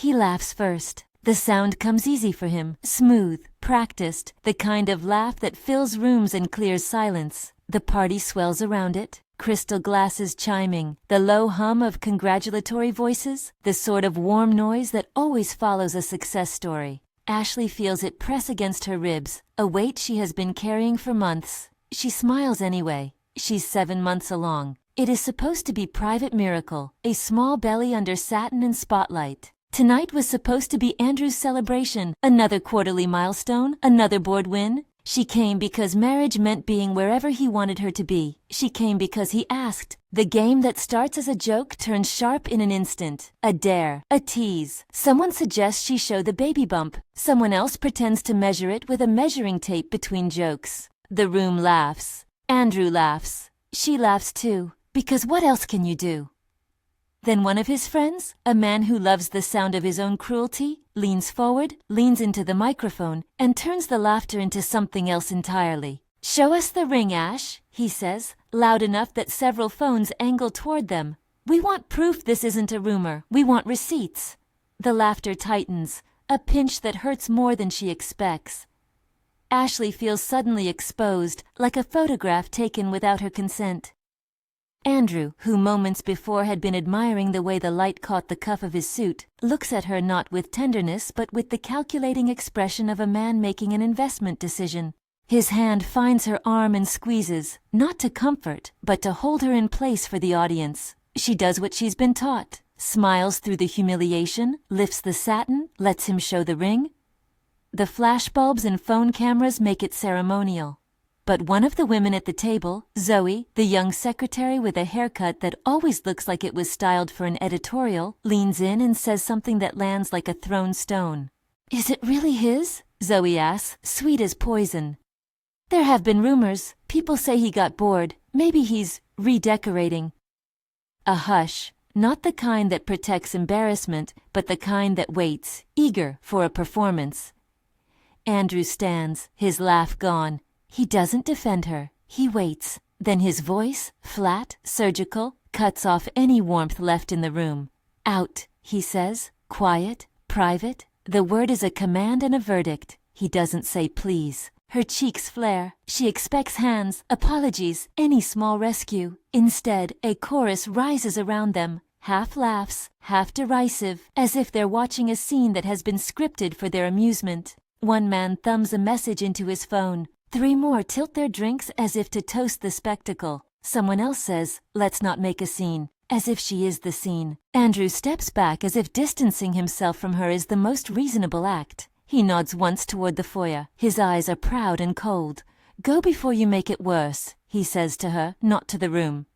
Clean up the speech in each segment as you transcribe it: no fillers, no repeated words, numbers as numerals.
He laughs first. The sound comes easy for him, smooth, practiced, the kind of laugh that fills rooms and clears silence. The party swells around it, crystal glasses chiming, the low hum of congratulatory voices, the sort of warm noise that always follows a success story. Ashley feels it press against her ribs, a weight she has been carrying for months. She smiles anyway. She's 7 months along. It is supposed to be private miracle, a small belly under satin and spotlight. Tonight was supposed to be Andrew's celebration, another quarterly milestone, another board win. She came because marriage meant being wherever he wanted her to be. She came because he asked. The game that starts as a joke turns sharp in an instant. A dare, a tease. Someone suggests she show the baby bump. Someone else pretends to measure it with a measuring tape between jokes. The room laughs. Andrew laughs. She laughs too, because what else can you do? Then one of his friends, a man who loves the sound of his own cruelty, leans forward, leans into the microphone, and turns the laughter into something else entirely. "Show us the ring, Ash," he says, loud enough that several phones angle toward them. "We want proof this isn't a rumor. We want receipts." The laughter tightens, a pinch that hurts more than she expects. Ashley feels suddenly exposed, like a photograph taken without her consent. Andrew, who moments before had been admiring the way the light caught the cuff of his suit, looks at her not with tenderness but with the calculating expression of a man making an investment decision. His hand finds her arm and squeezes, not to comfort, but to hold her in place for the audience. She does what she's been taught, smiles through the humiliation, lifts the satin, lets him show the ring. The flashbulbs and phone cameras make it ceremonial. But one of the women at the table, Zoe, the young secretary with a haircut that always looks like it was styled for an editorial, leans in and says something that lands like a thrown stone. "Is it really his?" Zoe asks, sweet as poison. "There have been rumors. People say he got bored. Maybe he's redecorating." A hush, not the kind that protects embarrassment, but the kind that waits, eager for a performance. Andrew stands, his laugh gone. He doesn't defend her. He waits. Then his voice, flat, surgical, cuts off any warmth left in the room. "Out," he says, quiet, private. The word is a command and a verdict. He doesn't say please. Her cheeks flare. She expects hands, apologies, any small rescue. Instead, a chorus rises around them, half laughs, half derisive, as if they're watching a scene that has been scripted for their amusement. One man thumbs a message into his phone. 3 more tilt their drinks as if to toast the spectacle. Someone else says, "Let's not make a scene," as if she is the scene. Andrew steps back as if distancing himself from her is the most reasonable act. He nods once toward the foyer. His eyes are proud and cold. "Go before you make it worse," he says to her, not to the room.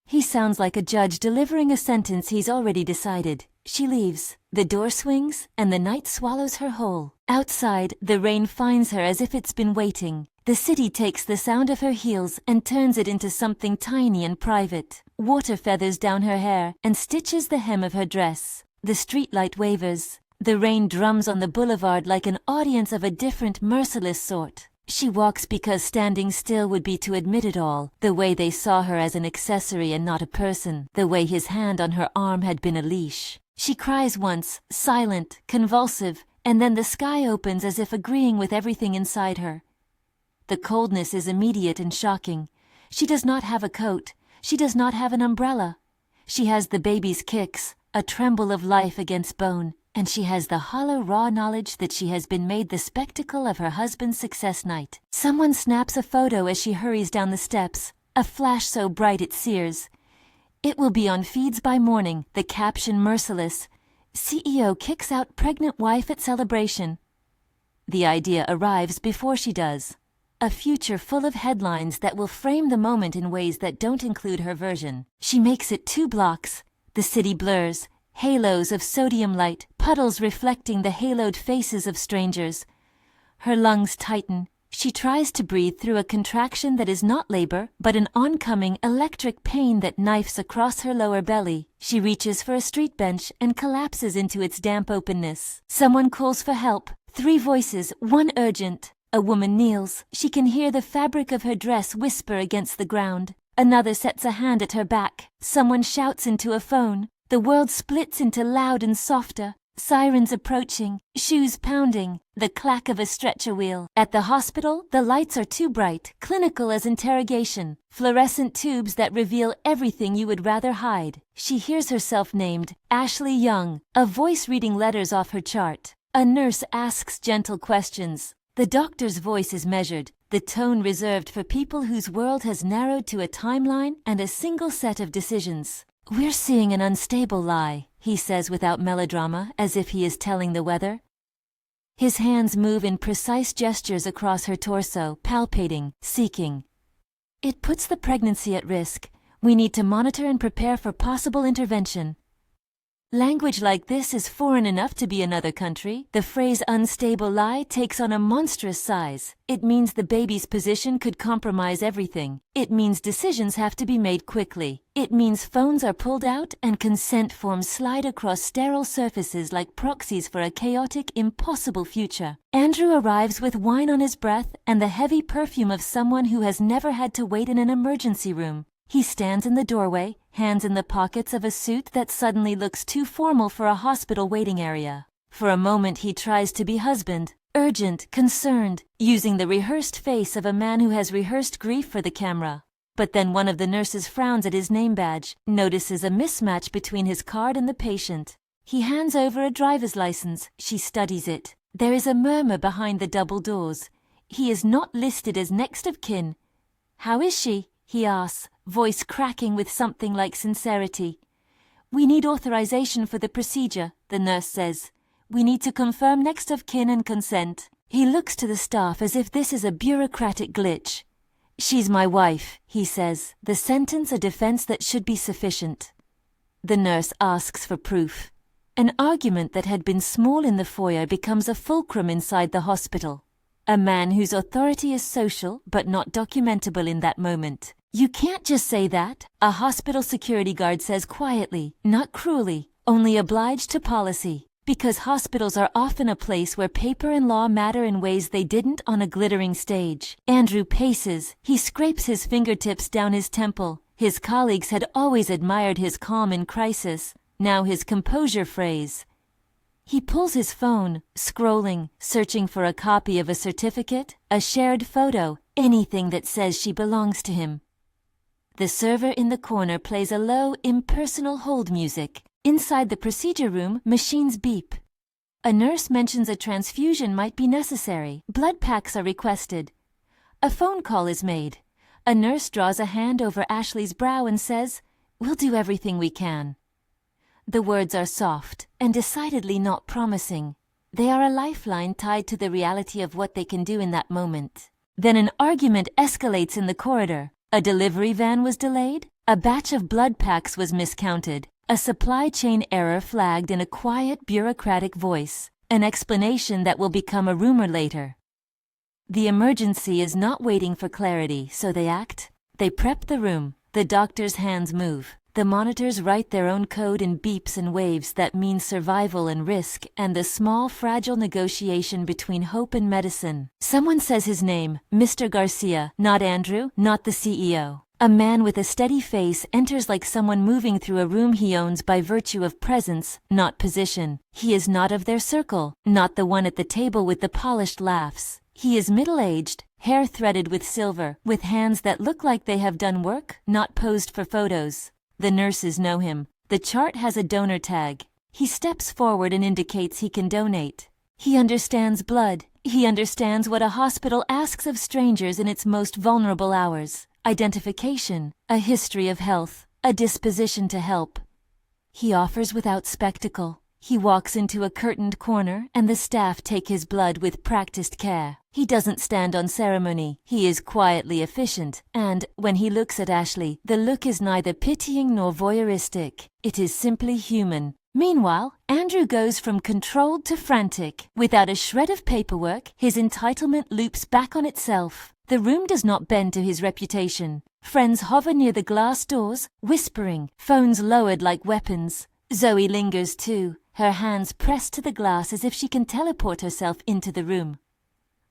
He sounds like a judge delivering a sentence he's already decided. She leaves. The door swings, and the night swallows her whole. Outside, the rain finds her as if it's been waiting. The city takes the sound of her heels and turns it into something tiny and private. Water feathers down her hair and stitches the hem of her dress. The streetlight wavers. The rain drums on the boulevard like an audience of a different, merciless sort. She walks because standing still would be to admit it all, the way they saw her as an accessory and not a person, the way his hand on her arm had been a leash. She cries once, silent, convulsive, and then the sky opens as if agreeing with everything inside her. The coldness is immediate and shocking. She does not have a coat. She does not have an umbrella. She has the baby's kicks, a tremble of life against bone, and she has the hollow raw knowledge that she has been made the spectacle of her husband's success night. Someone snaps a photo as she hurries down the steps, a flash so bright it sears. It will be on feeds by morning, the caption merciless. CEO kicks out pregnant wife at celebration. The idea arrives before she does. A future full of headlines that will frame the moment in ways that don't include her version. She makes it 2 blocks. The city blurs. Halos of sodium light, puddles reflecting the haloed faces of strangers. Her lungs tighten. She tries to breathe through a contraction that is not labor, but an oncoming electric pain that knifes across her lower belly. She reaches for a street bench and collapses into its damp openness. Someone calls for help. 3 voices, one urgent. A woman kneels. She can hear the fabric of her dress whisper against the ground. Another sets a hand at her back. Someone shouts into a phone. The world splits into loud and softer. Sirens approaching, shoes pounding, the clack of a stretcher wheel. At the hospital, the lights are too bright, clinical as interrogation. Fluorescent tubes that reveal everything you would rather hide. She hears herself named Ashley Young, a voice reading letters off her chart. A nurse asks gentle questions. The doctor's voice is measured, the tone reserved for people whose world has narrowed to a timeline and a single set of decisions. "We're seeing an unstable lie," he says without melodrama, as if he is telling the weather. His hands move in precise gestures across her torso, palpating, seeking. "It puts the pregnancy at risk. We need to monitor and prepare for possible intervention." Language like this is foreign enough to be another country. The phrase unstable lie takes on a monstrous size. It means the baby's position could compromise everything. It means decisions have to be made quickly. It means phones are pulled out and consent forms slide across sterile surfaces like proxies for a chaotic, impossible future. Andrew arrives with wine on his breath and the heavy perfume of someone who has never had to wait in an emergency room. He stands in the doorway, hands in the pockets of a suit that suddenly looks too formal for a hospital waiting area. For a moment he tries to be husband, urgent, concerned, using the rehearsed face of a man who has rehearsed grief for the camera. But then one of the nurses frowns at his name badge, notices a mismatch between his card and the patient. He hands over a driver's license. She studies it. There is a murmur behind the double doors. He is not listed as next of kin. "How is she?" he asks, voice cracking with something like sincerity. "We need authorization for the procedure," the nurse says. "We need to confirm next of kin and consent." He looks to the staff as if this is a bureaucratic glitch. "She's my wife," he says, the sentence a defense that should be sufficient. The nurse asks for proof. An argument that had been small in the foyer becomes a fulcrum inside the hospital. A man whose authority is social but not documentable in that moment. "You can't just say that," a hospital security guard says quietly, not cruelly, only obliged to policy. Because hospitals are often a place where paper and law matter in ways they didn't on a glittering stage. Andrew paces. He scrapes his fingertips down his temple. His colleagues had always admired his calm in crisis. Now his composure phrase. He pulls his phone, scrolling, searching for a copy of a certificate, a shared photo, anything that says she belongs to him. The server in the corner plays a low, impersonal hold music. Inside the procedure room, machines beep. A nurse mentions a transfusion might be necessary. Blood packs are requested. A phone call is made. A nurse draws a hand over Ashley's brow and says, "We'll do everything we can." The words are soft and decidedly not promising. They are a lifeline tied to the reality of what they can do in that moment. Then an argument escalates in the corridor. A delivery van was delayed. A batch of blood packs was miscounted. A supply chain error flagged in a quiet, bureaucratic voice. An explanation that will become a rumor later. The emergency is not waiting for clarity, so they act. They prep the room. The doctor's hands move. The monitors write their own code in beeps and waves that mean survival and risk, and the small, fragile negotiation between hope and medicine. Someone says his name, Mr. Garcia, not Andrew, not the CEO. A man with a steady face enters like someone moving through a room he owns by virtue of presence, not position. He is not of their circle, not the one at the table with the polished laughs. He is middle-aged, hair threaded with silver, with hands that look like they have done work, not posed for photos. The nurses know him. The chart has a donor tag. He steps forward and indicates he can donate. He understands blood. He understands what a hospital asks of strangers in its most vulnerable hours. Identification, a history of health, a disposition to help. He offers without spectacle. He walks into a curtained corner and the staff take his blood with practiced care. He doesn't stand on ceremony. He is quietly efficient. And, when he looks at Ashley, the look is neither pitying nor voyeuristic. It is simply human. Meanwhile, Andrew goes from controlled to frantic. Without a shred of paperwork, his entitlement loops back on itself. The room does not bend to his reputation. Friends hover near the glass doors, whispering, phones lowered like weapons. Zoe lingers too, her hands pressed to the glass as if she can teleport herself into the room.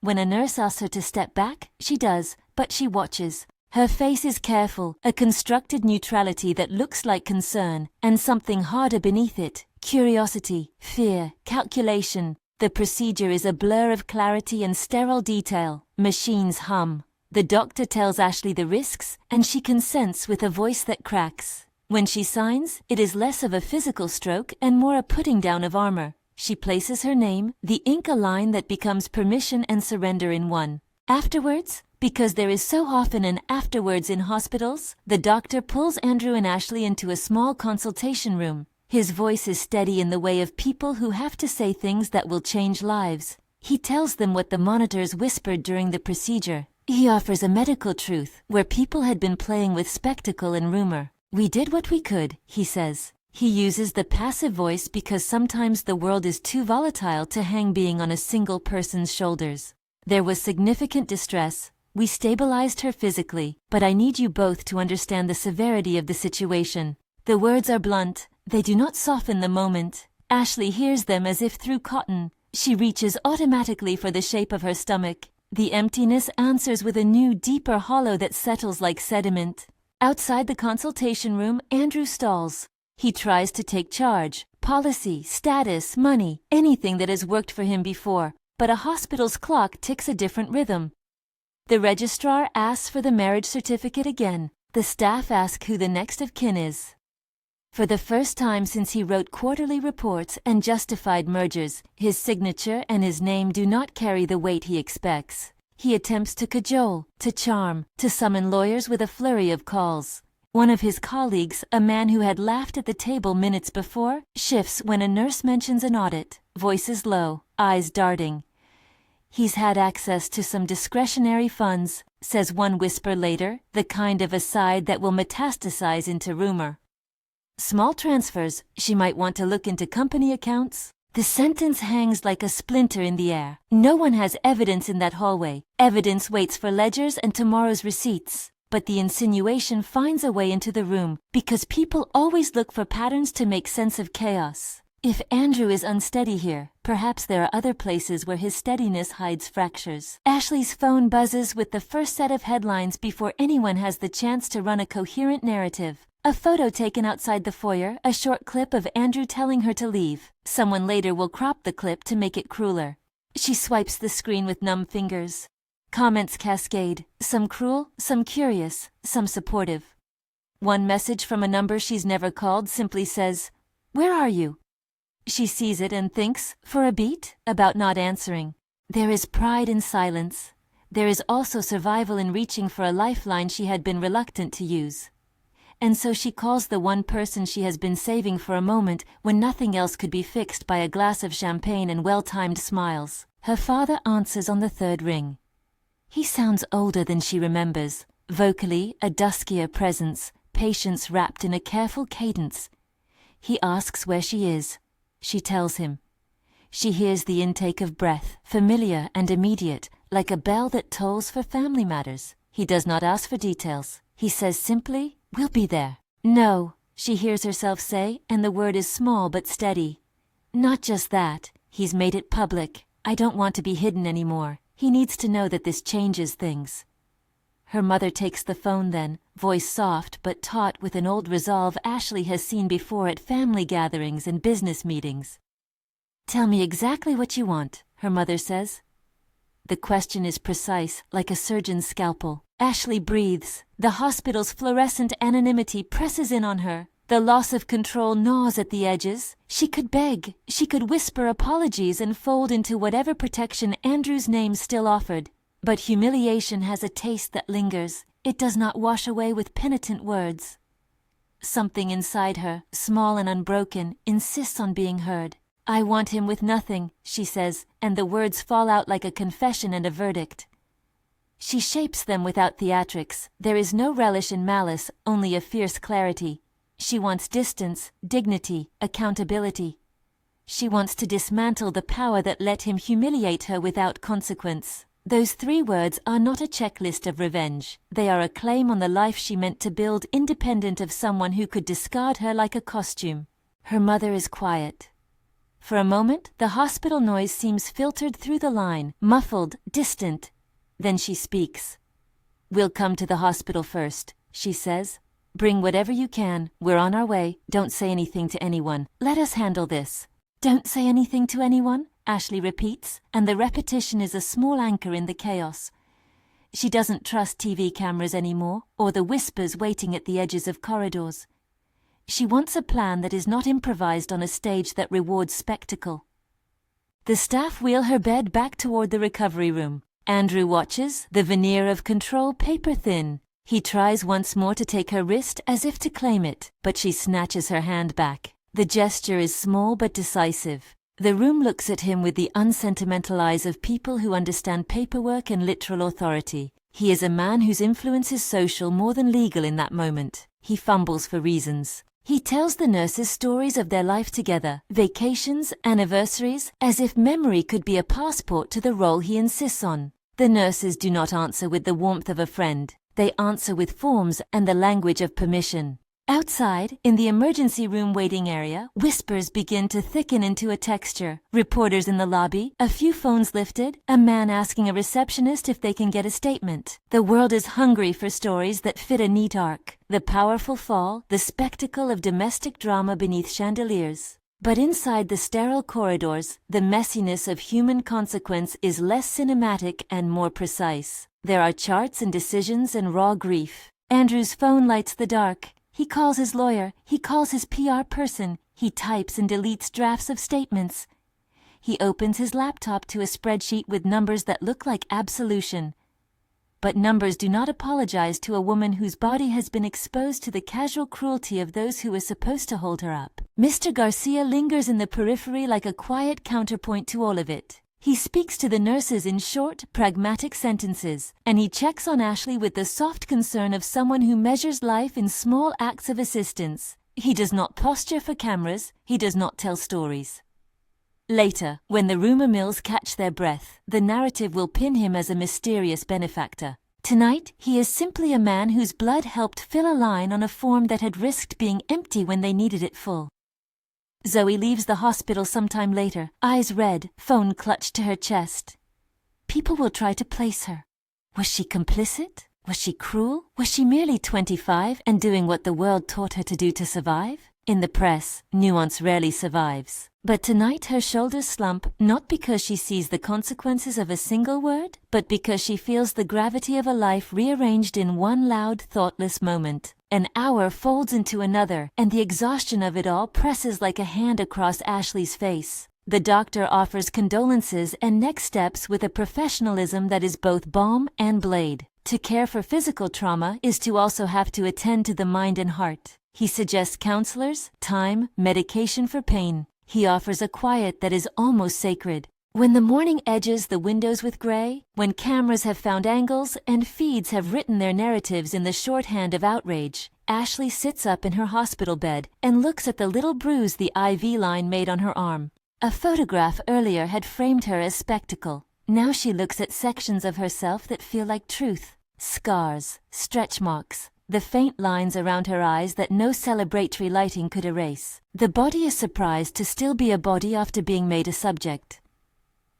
When a nurse asks her to step back, she does, but she watches. Her face is careful, a constructed neutrality that looks like concern, and something harder beneath it, curiosity, fear, calculation. The procedure is a blur of clarity and sterile detail. Machines hum. The doctor tells Ashley the risks, and she consents with a voice that cracks. When she signs, it is less of a physical stroke and more a putting down of armor. She places her name, the ink a line that becomes permission and surrender in one. Afterwards, because there is so often an afterwards in hospitals, the doctor pulls Andrew and Ashley into a small consultation room. His voice is steady in the way of people who have to say things that will change lives. He tells them what the monitors whispered during the procedure. He offers a medical truth where people had been playing with spectacle and rumor. We did what we could, he says. He uses the passive voice because sometimes the world is too volatile to hang being on a single person's shoulders. There was significant distress. We stabilized her physically, but I need you both to understand the severity of the situation. The words are blunt. They do not soften the moment. Ashley hears them as if through cotton. She reaches automatically for the shape of her stomach. The emptiness answers with a new, deeper hollow that settles like sediment. Outside the consultation room, Andrew stalls. He tries to take charge. Policy, status, money, anything that has worked for him before. But a hospital's clock ticks a different rhythm. The registrar asks for the marriage certificate again. The staff ask who the next of kin is. For the first time since he wrote quarterly reports and justified mergers, his signature and his name do not carry the weight he expects. He attempts to cajole, to charm, to summon lawyers with a flurry of calls. One of his colleagues, a man who had laughed at the table minutes before, shifts when a nurse mentions an audit, voices low, eyes darting. He's had access to some discretionary funds, says one whisper later, the kind of aside that will metastasize into rumor. Small transfers, she might want to look into company accounts. The sentence hangs like a splinter in the air. No one has evidence in that hallway. Evidence waits for ledgers and tomorrow's receipts. But the insinuation finds a way into the room, because people always look for patterns to make sense of chaos. If Andrew is unsteady here, perhaps there are other places where his steadiness hides fractures. Ashley's phone buzzes with the first set of headlines before anyone has the chance to run a coherent narrative. A photo taken outside the foyer, a short clip of Andrew telling her to leave. Someone later will crop the clip to make it crueler. She swipes the screen with numb fingers. Comments cascade, some cruel, some curious, some supportive. One message from a number she's never called simply says, "Where are you?" She sees it and thinks, for a beat, about not answering. There is pride in silence. There is also survival in reaching for a lifeline she had been reluctant to use. And so she calls the one person she has been saving for a moment when nothing else could be fixed by a glass of champagne and well-timed smiles. Her father answers on the third ring. He sounds older than she remembers, vocally a duskier presence, patience wrapped in a careful cadence. He asks where she is. She tells him. She hears the intake of breath, familiar and immediate, like a bell that tolls for family matters. He does not ask for details. He says simply, "We'll be there." "No," she hears herself say, and the word is small but steady. "Not just that. He's made it public. I don't want to be hidden anymore. He needs to know that this changes things." Her mother takes the phone then, voice soft but taut with an old resolve Ashley has seen before at family gatherings and business meetings. "Tell me exactly what you want," her mother says. The question is precise, like a surgeon's scalpel. Ashley breathes. The hospital's fluorescent anonymity presses in on her. The loss of control gnaws at the edges. She could beg. She could whisper apologies and fold into whatever protection Andrew's name still offered. But humiliation has a taste that lingers. It does not wash away with penitent words. Something inside her, small and unbroken, insists on being heard. "I want him with nothing," she says, and the words fall out like a confession and a verdict. She shapes them without theatrics. There is no relish in malice, only a fierce clarity. She wants distance, dignity, accountability. She wants to dismantle the power that let him humiliate her without consequence. Those 3 words are not a checklist of revenge. They are a claim on the life she meant to build independent of someone who could discard her like a costume. Her mother is quiet. For a moment, the hospital noise seems filtered through the line, muffled, distant. Then she speaks. "We'll come to the hospital first," she says. "Bring whatever you can. We're on our way. Don't say anything to anyone. Let us handle this." "Don't say anything to anyone," Ashley repeats, and the repetition is a small anchor in the chaos. She doesn't trust TV cameras anymore, or the whispers waiting at the edges of corridors. She wants a plan that is not improvised on a stage that rewards spectacle. The staff wheel her bed back toward the recovery room. Andrew watches, the veneer of control paper thin. He tries once more to take her wrist as if to claim it, but she snatches her hand back. The gesture is small but decisive. The room looks at him with the unsentimental eyes of people who understand paperwork and literal authority. He is a man whose influence is social more than legal in that moment. He fumbles for reasons. He tells the nurses stories of their life together, vacations, anniversaries, as if memory could be a passport to the role he insists on. The nurses do not answer with the warmth of a friend. They answer with forms and the language of permission. Outside, in the emergency room waiting area, whispers begin to thicken into a texture. Reporters in the lobby, a few phones lifted, a man asking a receptionist if they can get a statement. The world is hungry for stories that fit a neat arc. The powerful fall, the spectacle of domestic drama beneath chandeliers. But inside the sterile corridors, the messiness of human consequence is less cinematic and more precise. There are charts and decisions and raw grief. Andrew's phone lights the dark. He calls his lawyer, he calls his PR person, he types and deletes drafts of statements. He opens his laptop to a spreadsheet with numbers that look like absolution. But numbers do not apologize to a woman whose body has been exposed to the casual cruelty of those who were supposed to hold her up. Mr. Garcia lingers in the periphery like a quiet counterpoint to all of it. He speaks to the nurses in short, pragmatic sentences, and he checks on Ashley with the soft concern of someone who measures life in small acts of assistance. He does not posture for cameras, he does not tell stories. Later, when the rumor mills catch their breath, the narrative will pin him as a mysterious benefactor. Tonight, he is simply a man whose blood helped fill a line on a form that had risked being empty when they needed it full. Zoe leaves the hospital sometime later, eyes red, phone clutched to her chest. People will try to place her. Was she complicit? Was she cruel? Was she merely 25 and doing what the world taught her to do to survive? In the press, nuance rarely survives. But tonight her shoulders slump, not because she sees the consequences of a single word, but because she feels the gravity of a life rearranged in one loud, thoughtless moment. An hour folds into another, and the exhaustion of it all presses like a hand across Ashley's face. The doctor offers condolences and next steps with a professionalism that is both balm and blade. To care for physical trauma is to also have to attend to the mind and heart. He suggests counselors, time, medication for pain. He offers a quiet that is almost sacred. When the morning edges the windows with gray, when cameras have found angles and feeds have written their narratives in the shorthand of outrage, Ashley sits up in her hospital bed and looks at the little bruise the IV line made on her arm. A photograph earlier had framed her as spectacle. Now she looks at sections of herself that feel like truth. Scars, stretch marks, the faint lines around her eyes that no celebratory lighting could erase. The body is surprised to still be a body after being made a subject.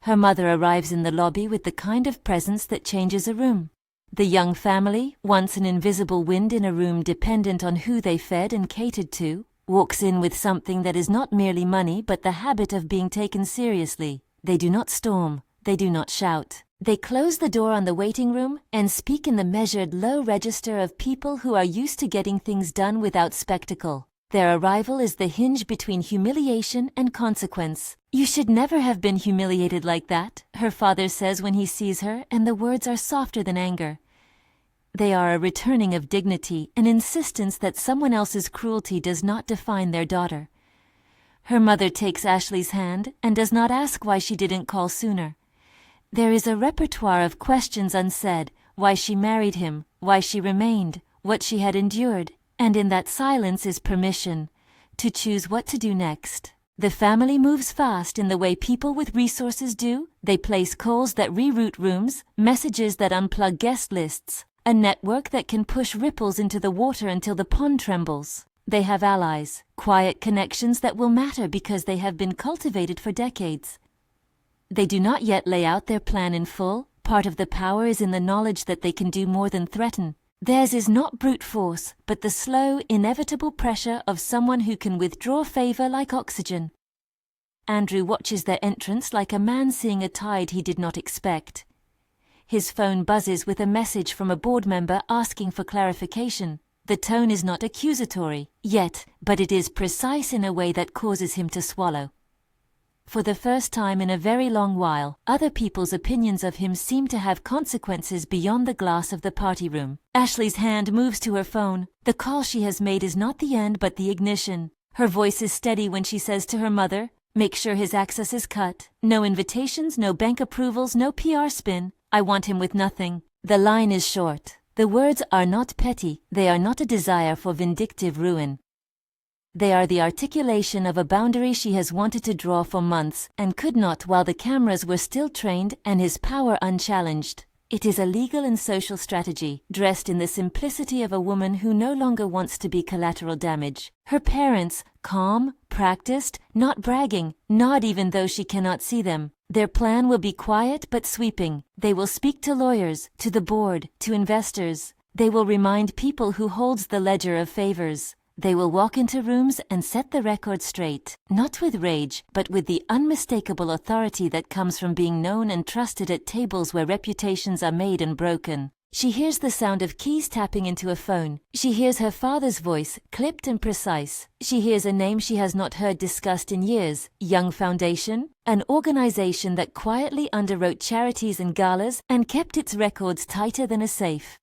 Her mother arrives in the lobby with the kind of presence that changes a room. The young family, once an invisible wind in a room dependent on who they fed and catered to, walks in with something that is not merely money but the habit of being taken seriously. They do not storm. They do not shout. They close the door on the waiting room and speak in the measured low register of people who are used to getting things done without spectacle. Their arrival is the hinge between humiliation and consequence. "You should never have been humiliated like that," her father says when he sees her, and the words are softer than anger. They are a returning of dignity, an insistence that someone else's cruelty does not define their daughter. Her mother takes Ashley's hand and does not ask why she didn't call sooner. There is a repertoire of questions unsaid, why she married him, why she remained, what she had endured, and in that silence is permission to choose what to do next. The family moves fast in the way people with resources do. They place calls that reroute rooms, messages that unplug guest lists, a network that can push ripples into the water until the pond trembles. They have allies, quiet connections that will matter because they have been cultivated for decades. They do not yet lay out their plan in full, Part of the power is in the knowledge that they can do more than threaten. Theirs is not brute force, but the slow, inevitable pressure of someone who can withdraw favor like oxygen. Andrew watches their entrance like a man seeing a tide he did not expect. His phone buzzes with a message from a board member asking for clarification. The tone is not accusatory, yet, but it is precise in a way that causes him to swallow. For the first time in a very long while, other people's opinions of him seem to have consequences beyond the glass of the party room. Ashley's hand moves to her phone. The call she has made is not the end but the ignition. Her voice is steady when she says to her mother, "Make sure his access is cut. No invitations, no bank approvals, no PR spin. I want him with nothing." The line is short. The words are not petty. They are not a desire for vindictive ruin. They are the articulation of a boundary she has wanted to draw for months and could not while the cameras were still trained and his power unchallenged. It is a legal and social strategy, dressed in the simplicity of a woman who no longer wants to be collateral damage. Her parents, calm, practiced, not bragging, nod even though she cannot see them. Their plan will be quiet but sweeping. They will speak to lawyers, to the board, to investors. They will remind people who holds the ledger of favors. They will walk into rooms and set the record straight, not with rage, but with the unmistakable authority that comes from being known and trusted at tables where reputations are made and broken. She hears the sound of keys tapping into a phone. She hears her father's voice, clipped and precise. She hears a name she has not heard discussed in years, Young Foundation, an organization that quietly underwrote charities and galas and kept its records tighter than a safe.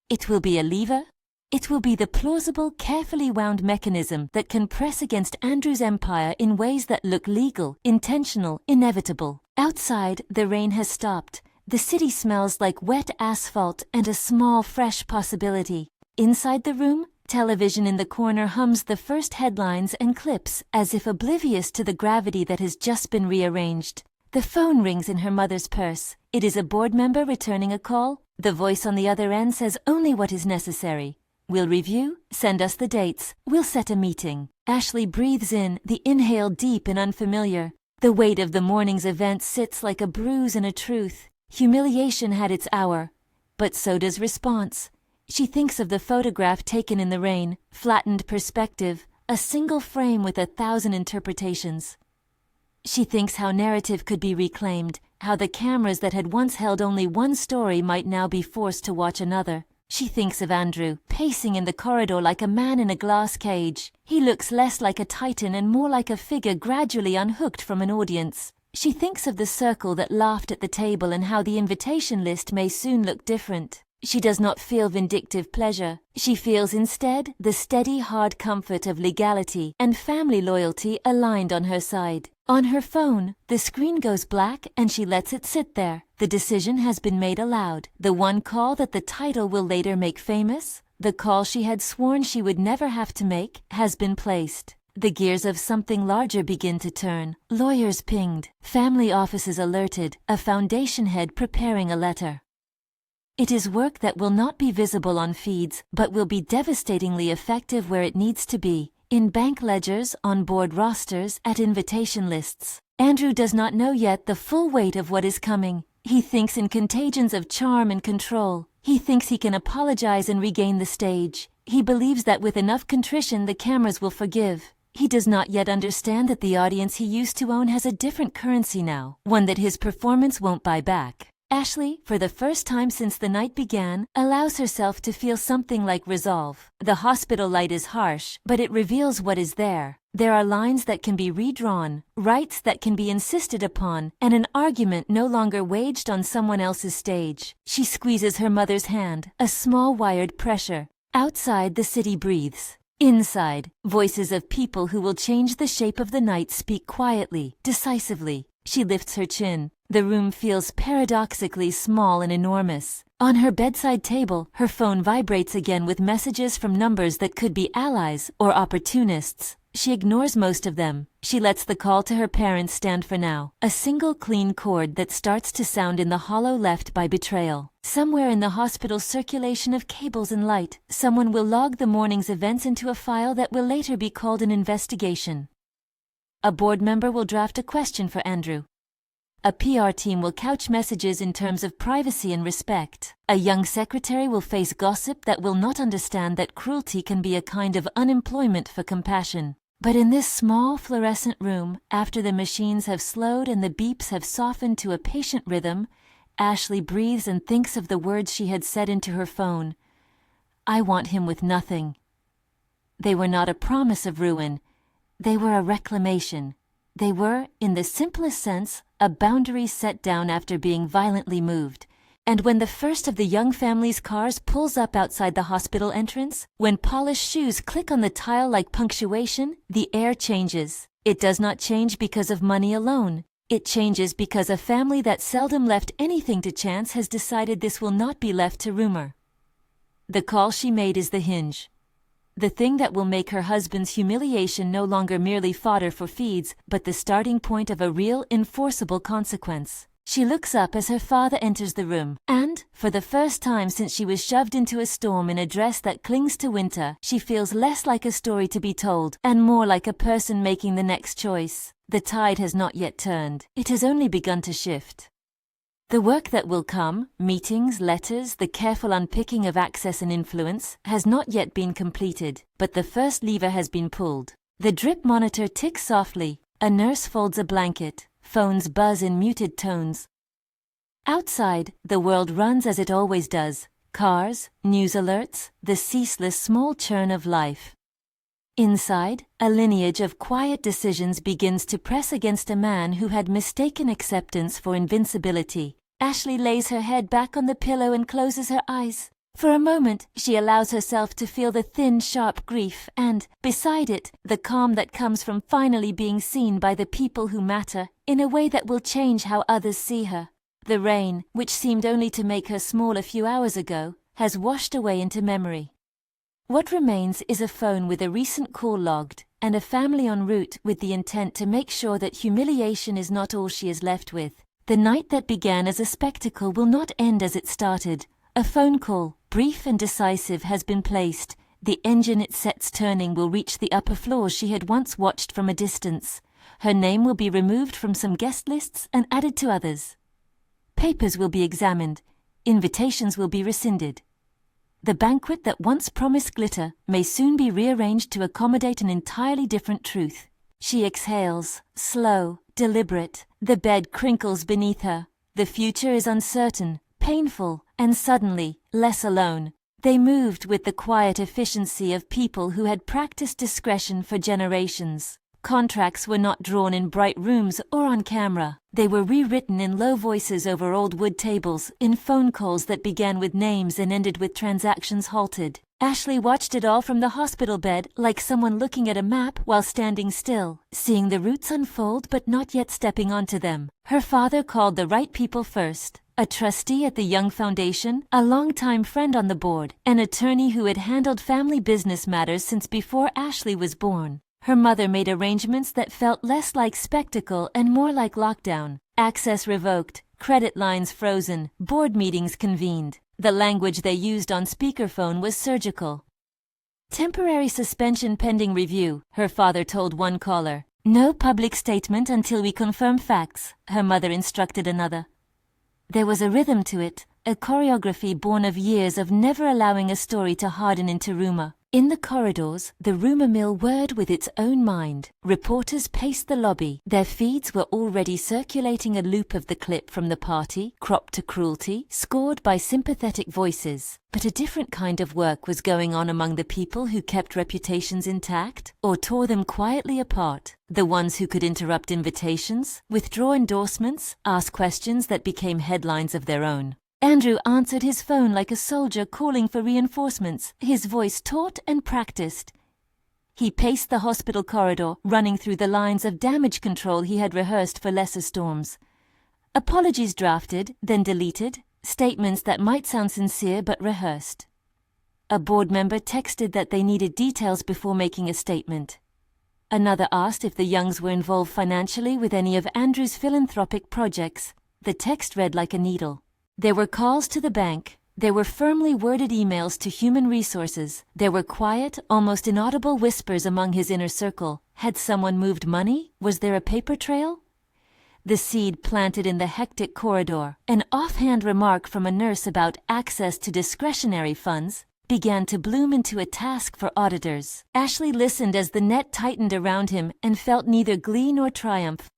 It will be a lever. It will be the plausible, carefully wound mechanism that can press against Andrew's empire in ways that look legal, intentional, inevitable. Outside, the rain has stopped. The city smells like wet asphalt and a small, fresh possibility. Inside the room, television in the corner hums the first headlines and clips, as if oblivious to the gravity that has just been rearranged. The phone rings in her mother's purse. It is a board member returning a call. The voice on the other end says only what is necessary. "We'll review, send us the dates, we'll set a meeting." Ashley breathes in, the inhale deep and unfamiliar. The weight of the morning's event sits like a bruise and a truth. Humiliation had its hour, but so does response. She thinks of the photograph taken in the rain, flattened perspective, a single frame with 1,000 interpretations. She thinks how narrative could be reclaimed, how the cameras that had once held only one story might now be forced to watch another. She thinks of Andrew, pacing in the corridor like a man in a glass cage. He looks less like a titan and more like a figure gradually unhooked from an audience. She thinks of the circle that laughed at the table and how the invitation list may soon look different. She does not feel vindictive pleasure. She feels instead the steady, hard comfort of legality and family loyalty aligned on her side. On her phone, the screen goes black and she lets it sit there. The decision has been made aloud. The one call that the title will later make famous, the call she had sworn she would never have to make, has been placed. The gears of something larger begin to turn. Lawyers pinged, family offices alerted, a foundation head preparing a letter. It is work that will not be visible on feeds, but will be devastatingly effective where it needs to be. In bank ledgers, on board rosters, at invitation lists. Andrew does not know yet the full weight of what is coming. He thinks in contagions of charm and control. He thinks he can apologize and regain the stage. He believes that with enough contrition the cameras will forgive. He does not yet understand that the audience he used to own has a different currency now, one that his performance won't buy back. Ashley, for the first time since the night began, allows herself to feel something like resolve. The hospital light is harsh, but it reveals what is there. There are lines that can be redrawn, rights that can be insisted upon, and an argument no longer waged on someone else's stage. She squeezes her mother's hand, a small wired pressure. Outside, the city breathes. Inside, voices of people who will change the shape of the night speak quietly, decisively. She lifts her chin. The room feels paradoxically small and enormous. On her bedside table, her phone vibrates again with messages from numbers that could be allies or opportunists. She ignores most of them. She lets the call to her parents stand for now. A single clean chord that starts to sound in the hollow left by betrayal. Somewhere in the hospital's circulation of cables and light, someone will log the morning's events into a file that will later be called an investigation. A board member will draft a question for Andrew. A PR team will couch messages in terms of privacy and respect. A young secretary will face gossip that will not understand that cruelty can be a kind of unemployment for compassion. But in this small fluorescent room, after the machines have slowed and the beeps have softened to a patient rhythm, Ashley breathes and thinks of the words she had said into her phone. I want him with nothing. They were not a promise of ruin. They were a reclamation. They were, in the simplest sense, a boundary set down after being violently moved. And when the first of the young family's cars pulls up outside the hospital entrance, when polished shoes click on the tile like punctuation, the air changes. It does not change because of money alone. It changes because a family that seldom left anything to chance has decided this will not be left to rumor. The call she made is the hinge. The thing that will make her husband's humiliation no longer merely fodder for feeds, but the starting point of a real, enforceable consequence. She looks up as her father enters the room, and, for the first time since she was shoved into a storm in a dress that clings to winter, she feels less like a story to be told, and more like a person making the next choice. The tide has not yet turned. It has only begun to shift. The work that will come, meetings, letters, the careful unpicking of access and influence, has not yet been completed, but the first lever has been pulled. The drip monitor ticks softly. A nurse folds a blanket. Phones buzz in muted tones. Outside, the world runs as it always does. Cars, news alerts, the ceaseless small churn of life. Inside, a lineage of quiet decisions begins to press against a man who had mistaken acceptance for invincibility. Ashley lays her head back on the pillow and closes her eyes. For a moment, she allows herself to feel the thin, sharp grief and, beside it, the calm that comes from finally being seen by the people who matter, in a way that will change how others see her. The rain, which seemed only to make her small a few hours ago, has washed away into memory. What remains is a phone with a recent call logged, and a family en route with the intent to make sure that humiliation is not all she is left with. The night that began as a spectacle will not end as it started. A phone call, brief and decisive, has been placed. The engine it sets turning will reach the upper floors she had once watched from a distance. Her name will be removed from some guest lists and added to others. Papers will be examined. Invitations will be rescinded. The banquet that once promised glitter may soon be rearranged to accommodate an entirely different truth. She exhales, slow, deliberate. The bed crinkles beneath her. The future is uncertain, painful, and suddenly, less alone. They moved with the quiet efficiency of people who had practiced discretion for generations. Contracts were not drawn in bright rooms or on camera. They were rewritten in low voices over old wood tables, in phone calls that began with names and ended with transactions halted. Ashley watched it all from the hospital bed, like someone looking at a map while standing still, seeing the routes unfold but not yet stepping onto them. Her father called the right people first. A trustee at the Young Foundation, a longtime friend on the board, an attorney who had handled family business matters since before Ashley was born. Her mother made arrangements that felt less like spectacle and more like lockdown. Access revoked, credit lines frozen, board meetings convened. The language they used on speakerphone was surgical. Temporary suspension pending review, her father told one caller. No public statement until we confirm facts, her mother instructed another. There was a rhythm to it, a choreography born of years of never allowing a story to harden into rumor. In the corridors, the rumor mill whirred with its own mind. Reporters paced the lobby. Their feeds were already circulating a loop of the clip from the party, cropped to cruelty, scored by sympathetic voices. But a different kind of work was going on among the people who kept reputations intact, or tore them quietly apart. The ones who could interrupt invitations, withdraw endorsements, ask questions that became headlines of their own. Andrew answered his phone like a soldier calling for reinforcements, his voice taut and practiced. He paced the hospital corridor, running through the lines of damage control he had rehearsed for lesser storms. Apologies drafted, then deleted, statements that might sound sincere but rehearsed. A board member texted that they needed details before making a statement. Another asked if the Youngs were involved financially with any of Andrew's philanthropic projects. The text read like a needle. There were calls to the bank. There were firmly worded emails to human resources. There were quiet, almost inaudible whispers among his inner circle. Had someone moved money? Was there a paper trail? The seed planted in the hectic corridor, an offhand remark from a nurse about access to discretionary funds, began to bloom into a task for auditors. Ashley listened as the net tightened around him and felt neither glee nor triumph.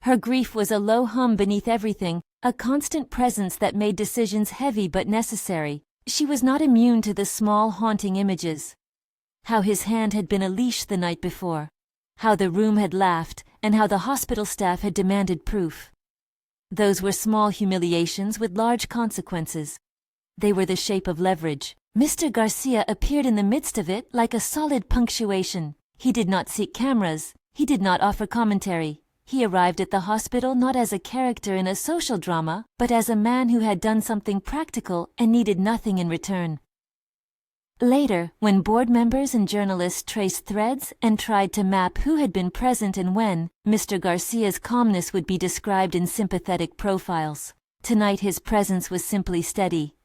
Her grief was a low hum beneath everything, a constant presence that made decisions heavy but necessary. She was not immune to the small haunting images. How his hand had been a leash the night before. How the room had laughed, and how the hospital staff had demanded proof. Those were small humiliations with large consequences. They were the shape of leverage. Mr. Garcia appeared in the midst of it like a solid punctuation. He did not seek cameras. He did not offer commentary. He arrived at the hospital not as a character in a social drama, but as a man who had done something practical and needed nothing in return. Later, when board members and journalists traced threads and tried to map who had been present and when, Mr. Garcia's calmness would be described in sympathetic profiles. Tonight his presence was simply steady.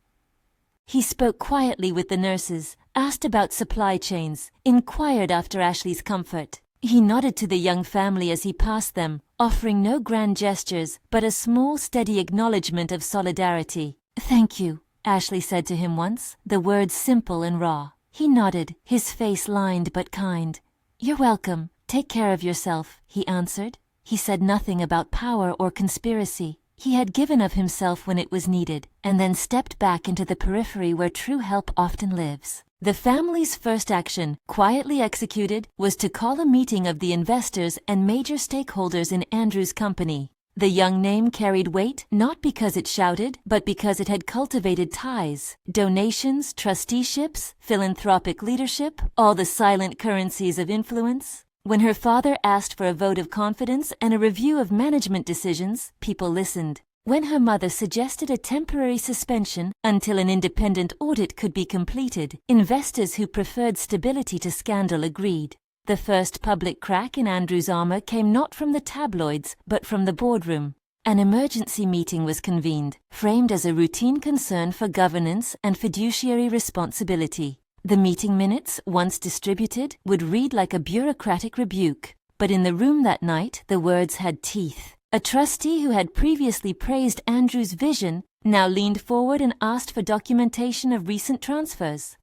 He spoke quietly with the nurses, asked about supply chains, inquired after Ashley's comfort. He nodded to the young family as he passed them, offering no grand gestures, but a small, steady acknowledgement of solidarity. "Thank you," Ashley said to him once, the words simple and raw. He nodded, his face lined but kind. "You're welcome. Take care of yourself," he answered. He said nothing about power or conspiracy. He had given of himself when it was needed, and then stepped back into the periphery where true help often lives. The family's first action, quietly executed, was to call a meeting of the investors and major stakeholders in Andrew's company. The young name carried weight not because it shouted, but because it had cultivated ties, donations, trusteeships, philanthropic leadership, all the silent currencies of influence. When her father asked for a vote of confidence and a review of management decisions, people listened. When her mother suggested a temporary suspension until an independent audit could be completed, investors who preferred stability to scandal agreed. The first public crack in Andrew's armor came not from the tabloids, but from the boardroom. An emergency meeting was convened, framed as a routine concern for governance and fiduciary responsibility. The meeting minutes, once distributed, would read like a bureaucratic rebuke. But in the room that night, the words had teeth. A trustee who had previously praised Andrew's vision now leaned forward and asked for documentation of recent transfers.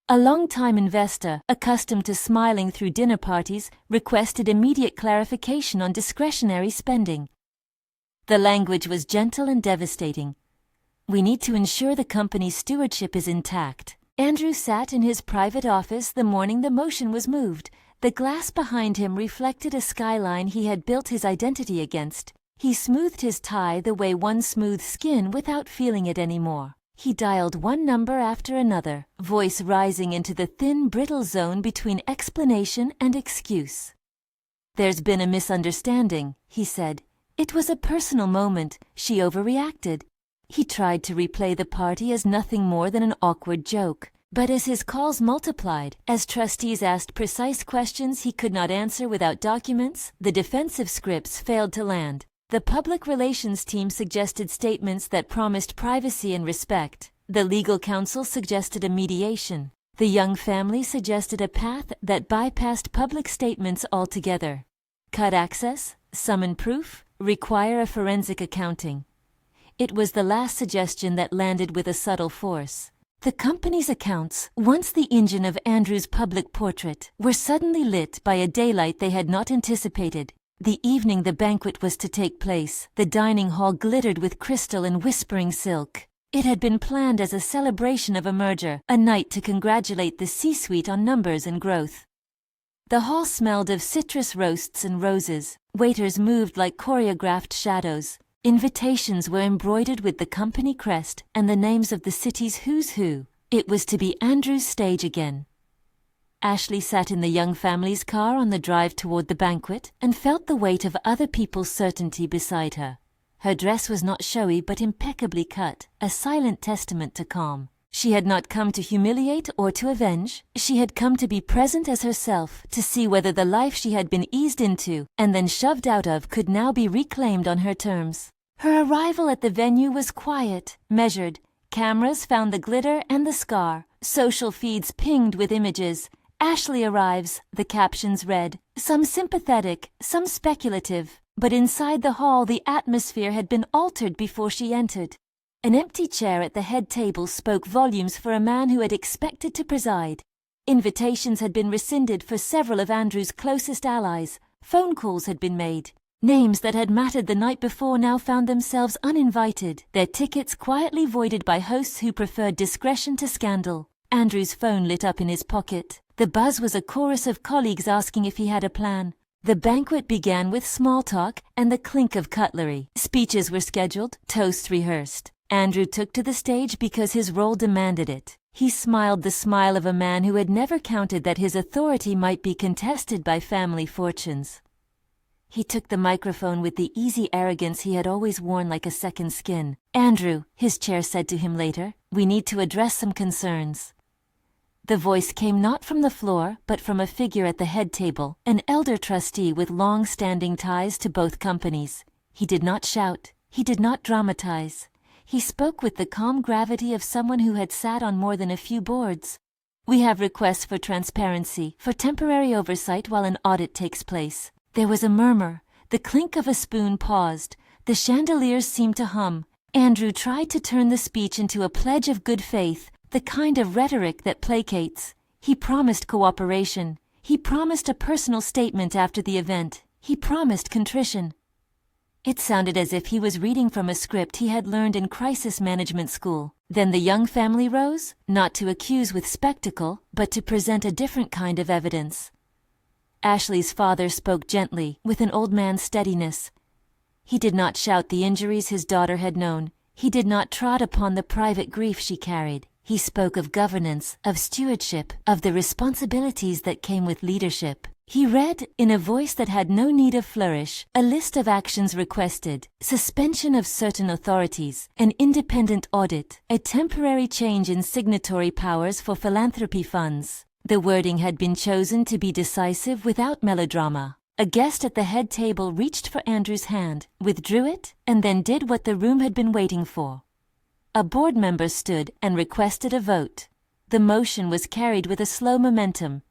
A long-time investor, accustomed to smiling through dinner parties, requested immediate clarification on discretionary spending. The language was gentle and devastating. "We need to ensure the company's stewardship is intact." Andrew sat in his private office the morning the motion was moved. The glass behind him reflected a skyline he had built his identity against. He smoothed his tie the way one smooths skin without feeling it anymore. He dialed one number after another, voice rising into the thin, brittle zone between explanation and excuse. "There's been a misunderstanding," he said. "It was a personal moment. She overreacted." He tried to replay the party as nothing more than an awkward joke. But as his calls multiplied, as trustees asked precise questions he could not answer without documents, the defensive scripts failed to land. The public relations team suggested statements that promised privacy and respect. The legal counsel suggested a mediation. The young family suggested a path that bypassed public statements altogether. Cut access, summon proof, require a forensic accounting. It was the last suggestion that landed with a subtle force. The company's accounts, once the engine of Andrew's public portrait, were suddenly lit by a daylight they had not anticipated. The evening the banquet was to take place, the dining hall glittered with crystal and whispering silk. It had been planned as a celebration of a merger, a night to congratulate the C-suite on numbers and growth. The hall smelled of citrus roasts and roses. Waiters moved like choreographed shadows. Invitations were embroidered with the company crest and the names of the city's who's who. It was to be Andrew's stage again. Ashley sat in the young family's car on the drive toward the banquet and felt the weight of other people's certainty beside her. Her dress was not showy but impeccably cut, a silent testament to calm. She had not come to humiliate or to avenge. She had come to be present as herself, to see whether the life she had been eased into and then shoved out of could now be reclaimed on her terms. Her arrival at the venue was quiet, measured. Cameras found the glitter and the scar. Social feeds pinged with images. "Ashley arrives," the captions read. Some sympathetic, some speculative. But inside the hall, the atmosphere had been altered before she entered. An empty chair at the head table spoke volumes for a man who had expected to preside. Invitations had been rescinded for several of Andrew's closest allies. Phone calls had been made. Names that had mattered the night before now found themselves uninvited, their tickets quietly voided by hosts who preferred discretion to scandal. Andrew's phone lit up in his pocket. The buzz was a chorus of colleagues asking if he had a plan. The banquet began with small talk and the clink of cutlery. Speeches were scheduled, toasts rehearsed. Andrew took to the stage because his role demanded it. He smiled the smile of a man who had never counted that his authority might be contested by family fortunes. He took the microphone with the easy arrogance he had always worn like a second skin. "Andrew," his chair said to him later, "we need to address some concerns." The voice came not from the floor, but from a figure at the head table, an elder trustee with long-standing ties to both companies. He did not shout. He did not dramatize. He spoke with the calm gravity of someone who had sat on more than a few boards. "We have requests for transparency, for temporary oversight while an audit takes place." There was a murmur. The clink of a spoon paused. The chandeliers seemed to hum. Andrew tried to turn the speech into a pledge of good faith, the kind of rhetoric that placates. He promised cooperation. He promised a personal statement after the event. He promised contrition. It sounded as if he was reading from a script he had learned in crisis management school. Then the young family rose, not to accuse with spectacle, but to present a different kind of evidence. Ashley's father spoke gently, with an old man's steadiness. He did not shout the injuries his daughter had known. He did not trot upon the private grief she carried. He spoke of governance, of stewardship, of the responsibilities that came with leadership. He read, in a voice that had no need of flourish, a list of actions requested: suspension of certain authorities, an independent audit, a temporary change in signatory powers for philanthropy funds. The wording had been chosen to be decisive without melodrama. A guest at the head table reached for Andrew's hand, withdrew it, and then did what the room had been waiting for. A board member stood and requested a vote. The motion was carried with a slow momentum.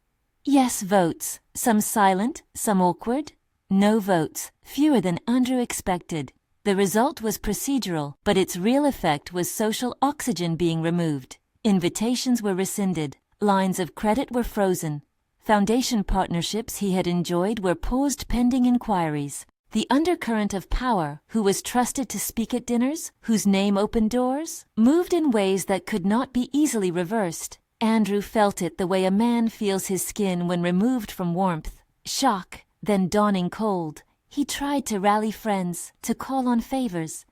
Yes votes, some silent, some awkward. No votes, fewer than Andrew expected. The result was procedural, but its real effect was social oxygen being removed. Invitations were rescinded. Lines of credit were frozen. Foundation partnerships he had enjoyed were paused pending inquiries. The undercurrent of power, who was trusted to speak at dinners, whose name opened doors, moved in ways that could not be easily reversed. Andrew felt it the way a man feels his skin when removed from warmth. Shock, then dawning cold. He tried to rally friends, to call on favors.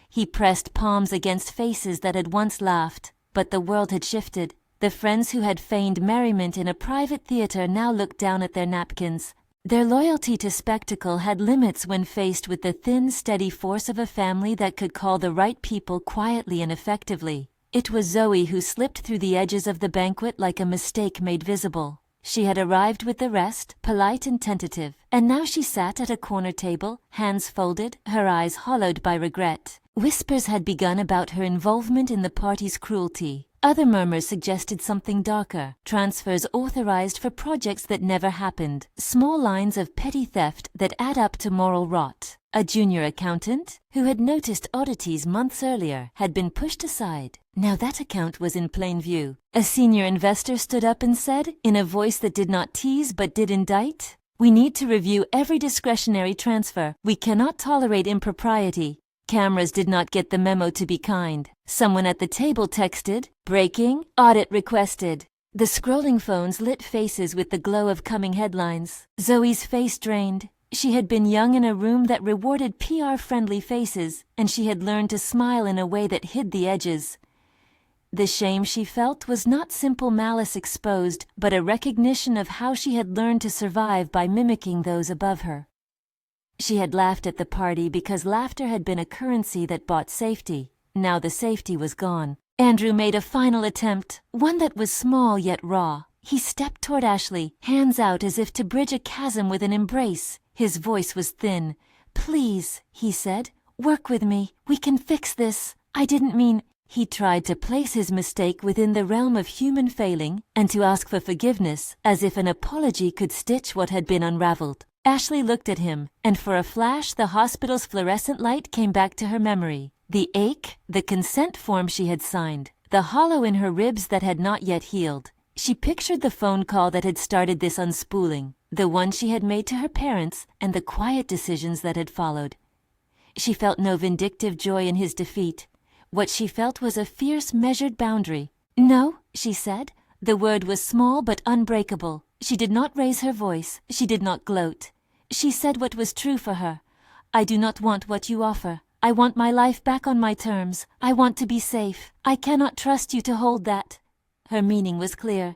He pressed palms against faces that had once laughed, but the world had shifted. The friends who had feigned merriment in a private theater now looked down at their napkins. Their loyalty to spectacle had limits when faced with the thin, steady force of a family that could call the right people quietly and effectively. It was Zoe who slipped through the edges of the banquet like a mistake made visible. She had arrived with the rest, polite and tentative, and now she sat at a corner table, hands folded, her eyes hollowed by regret. Whispers had begun about her involvement in the party's cruelty. Other murmurs suggested something darker, transfers authorized for projects that never happened, small lines of petty theft that add up to moral rot. A junior accountant, who had noticed oddities months earlier, had been pushed aside. Now that account was in plain view. A senior investor stood up and said, in a voice that did not tease but did indict, "We need to review every discretionary transfer. We cannot tolerate impropriety." Cameras did not get the memo to be kind. Someone at the table texted, "Breaking, audit requested." The scrolling phones lit faces with the glow of coming headlines. Zoe's face drained. She had been young in a room that rewarded PR-friendly faces, and she had learned to smile in a way that hid the edges. The shame she felt was not simple malice exposed, but a recognition of how she had learned to survive by mimicking those above her. She had laughed at the party because laughter had been a currency that bought safety. Now the safety was gone. Andrew made a final attempt, one that was small yet raw. He stepped toward Ashley, hands out as if to bridge a chasm with an embrace. His voice was thin. "Please," he said, "work with me. We can fix this. I didn't mean—" He tried to place his mistake within the realm of human failing and to ask for forgiveness, as if an apology could stitch what had been unraveled. Ashley looked at him, and for a flash the hospital's fluorescent light came back to her memory. The ache, the consent form she had signed, the hollow in her ribs that had not yet healed. She pictured the phone call that had started this unspooling, the one she had made to her parents, and the quiet decisions that had followed. She felt no vindictive joy in his defeat. What she felt was a fierce, measured boundary. "No," she said. The word was small but unbreakable. She did not raise her voice. She did not gloat. She said what was true for her. "I do not want what you offer. I want my life back on my terms. I want to be safe. I cannot trust you to hold that." Her meaning was clear.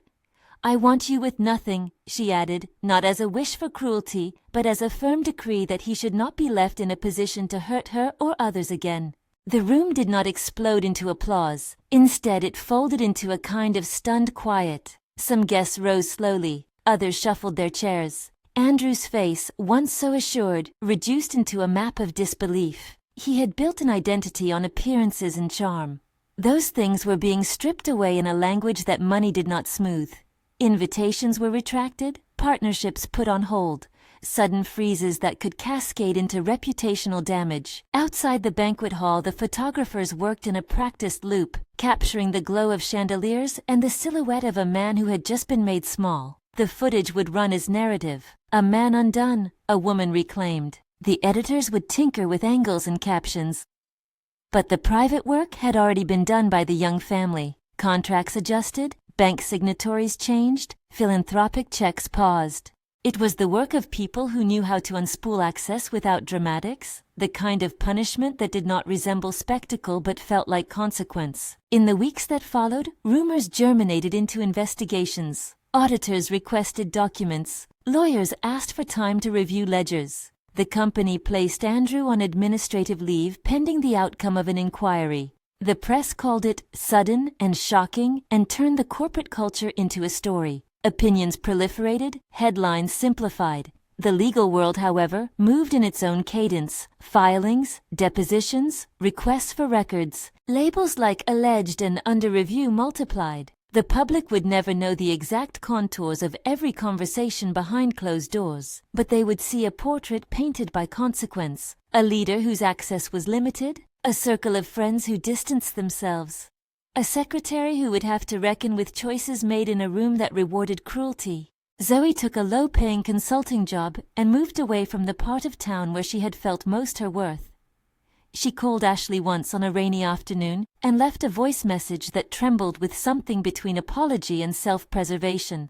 "I want you with nothing," she added, not as a wish for cruelty, but as a firm decree that he should not be left in a position to hurt her or others again. The room did not explode into applause. Instead, it folded into a kind of stunned quiet. Some guests rose slowly. Others shuffled their chairs. Andrew's face, once so assured, reduced into a map of disbelief. He had built an identity on appearances and charm. Those things were being stripped away in a language that money did not smooth. Invitations were retracted, partnerships put on hold, sudden freezes that could cascade into reputational damage. Outside the banquet hall, the photographers worked in a practiced loop, capturing the glow of chandeliers and the silhouette of a man who had just been made small. The footage would run as narrative. A man undone, a woman reclaimed. The editors would tinker with angles and captions. But the private work had already been done by the young family. Contracts adjusted, bank signatories changed, philanthropic checks paused. It was the work of people who knew how to unspool access without dramatics, the kind of punishment that did not resemble spectacle but felt like consequence. In the weeks that followed, rumors germinated into investigations. Auditors requested documents. Lawyers asked for time to review ledgers. The company placed Andrew on administrative leave pending the outcome of an inquiry. The press called it sudden and shocking and turned the corporate culture into a story. Opinions proliferated, headlines simplified. The legal world, however, moved in its own cadence. Filings, depositions, requests for records. Labels like alleged and under review multiplied. The public would never know the exact contours of every conversation behind closed doors, but they would see a portrait painted by consequence, a leader whose access was limited, a circle of friends who distanced themselves, a secretary who would have to reckon with choices made in a room that rewarded cruelty. Zoe took a low-paying consulting job and moved away from the part of town where she had felt most her worth. She called Ashley once on a rainy afternoon and left a voice message that trembled with something between apology and self-preservation.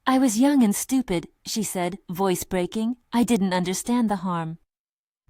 "I was young and stupid," she said, voice breaking. "I didn't understand the harm."